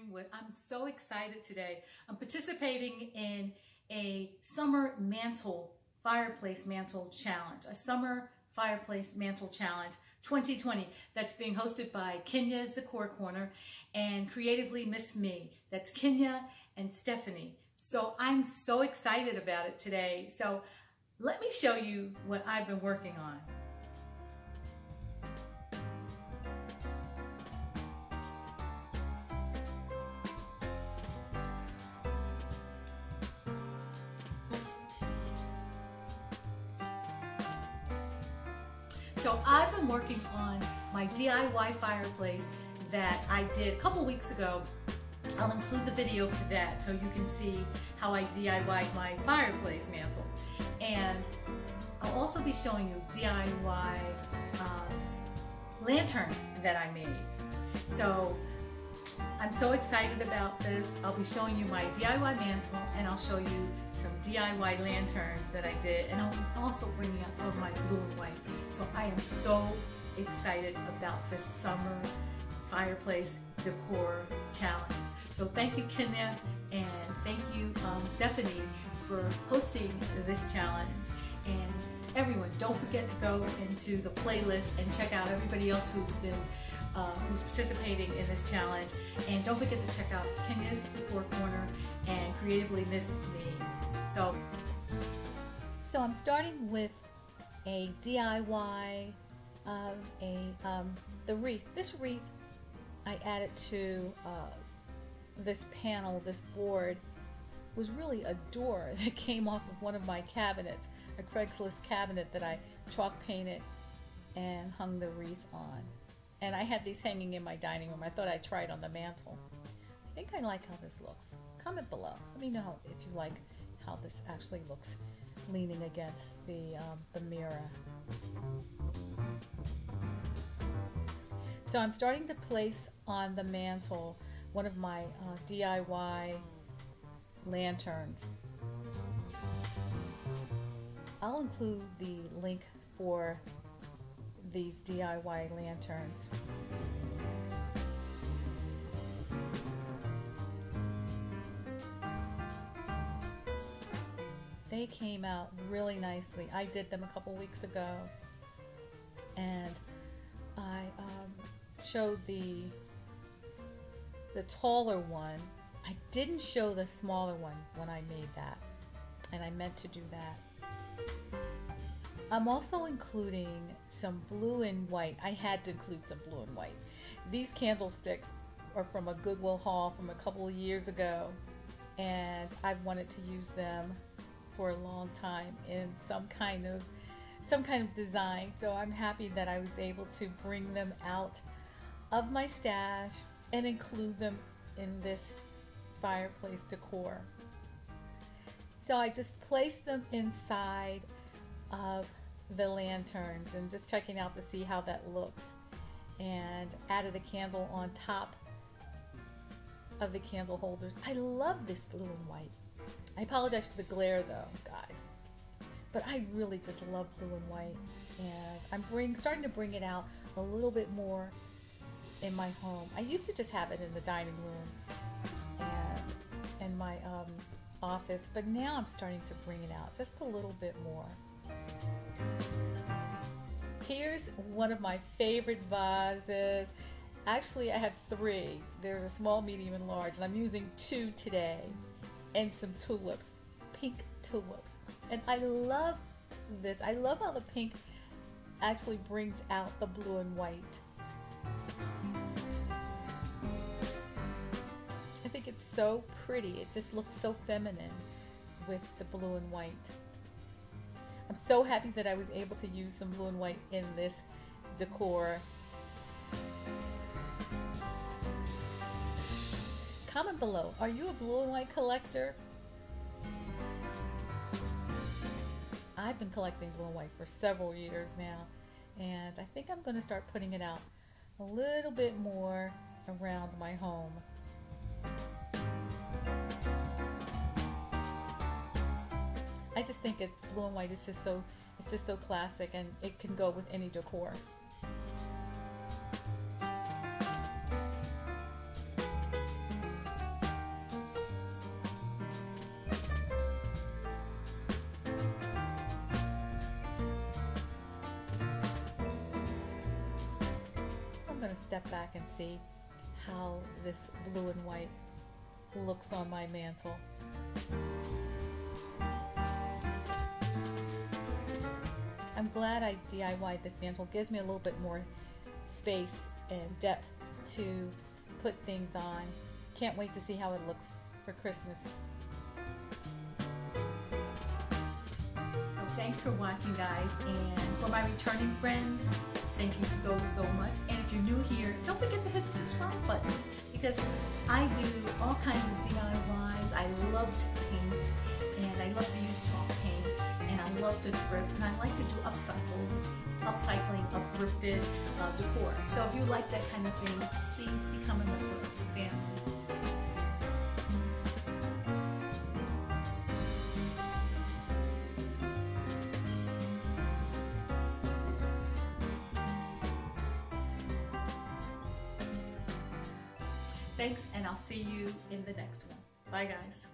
what I'm so excited today. I'm participating in a summer mantle, fireplace mantle challenge, a summer fireplace mantle challenge 2020 that's being hosted by Kenya's Decor Corner and Creatively MSME. That's Kenya and Stephanie. So I'm so excited about it today. So let me show you what I've been working on. So I've been working on my DIY fireplace that I did a couple weeks ago. I'll include the video for that so you can see how I DIY'd my fireplace mantle. And I'll also be showing you DIY lanterns that I made. So I'm so excited about this. I'll be showing you my DIY mantle and I'll show you some DIY lanterns that I did, and I'm also bringing out some of my blue and white. So I am so excited about this summer fireplace decor challenge. So thank you, Kenya, and thank you, Stephanie, for hosting this challenge. And everyone, don't forget to go into the playlist and check out everybody else who's participating in this challenge. And don't forget to check out Kenya's Decor Corner and Creatively MSME. So I'm starting with a DIY of the wreath. This wreath I added to this panel, this board, was really a door that came off of one of my cabinets, a Craigslist cabinet that I chalk painted and hung the wreath on. And I had these hanging in my dining room. I thought I'd try it on the mantle. I think I like how this looks. Comment below. Let me know if you like how this actually looks leaning against the mirror. So I'm starting to place on the mantle one of my DIY lanterns. I'll include the link for these DIY lanterns. They came out really nicely. I did them a couple weeks ago, and I showed the taller one. I didn't show the smaller one when I made that, and I meant to do that. I'm also including some blue and white. I had to include some blue and white. These candlesticks are from a Goodwill haul from a couple of years ago, and I've wanted to use them for a long time in some kind of design. So I'm happy that I was able to bring them out of my stash and include them in this fireplace decor. So I just placed them inside of the lanterns and just checking out to see how that looks, and added a candle on top of the candle holders. I love this blue and white. I apologize for the glare though, guys, but I really just love blue and white, and I'm starting to bring it out a little bit more in my home. I used to just have it in the dining room and my office, but now I'm starting to bring it out just a little bit more. Here's one of my favorite vases. Actually, I have three. There's a small, medium, and large, and I'm using two today, and some tulips, pink tulips. And I love this. I love how the pink actually brings out the blue and white. I think it's so pretty. It just looks so feminine with the blue and white. I'm so happy that I was able to use some blue and white in this decor. Comment below, are you a blue and white collector? I've been collecting blue and white for several years now, and I think I'm going to start putting it out a little bit more around my home. I just think it's blue and white. It's just so classic, and it can go with any decor. step back and see how this blue and white looks on my mantle. I'm glad I DIY'd this mantle. It gives me a little bit more space and depth to put things on. Can't wait to see how it looks for Christmas. So thanks for watching, guys, and for my returning friends, thank you so much. And if you're new here, don't forget to hit the subscribe button, because I do all kinds of DIYs. I love to paint, and I love to use chalk paint, and I love to thrift, and I like to do upcycling of thrifted decor. So if you like that kind of thing, please become a member of the family. Thanks, and I'll see you in the next one. Bye, guys.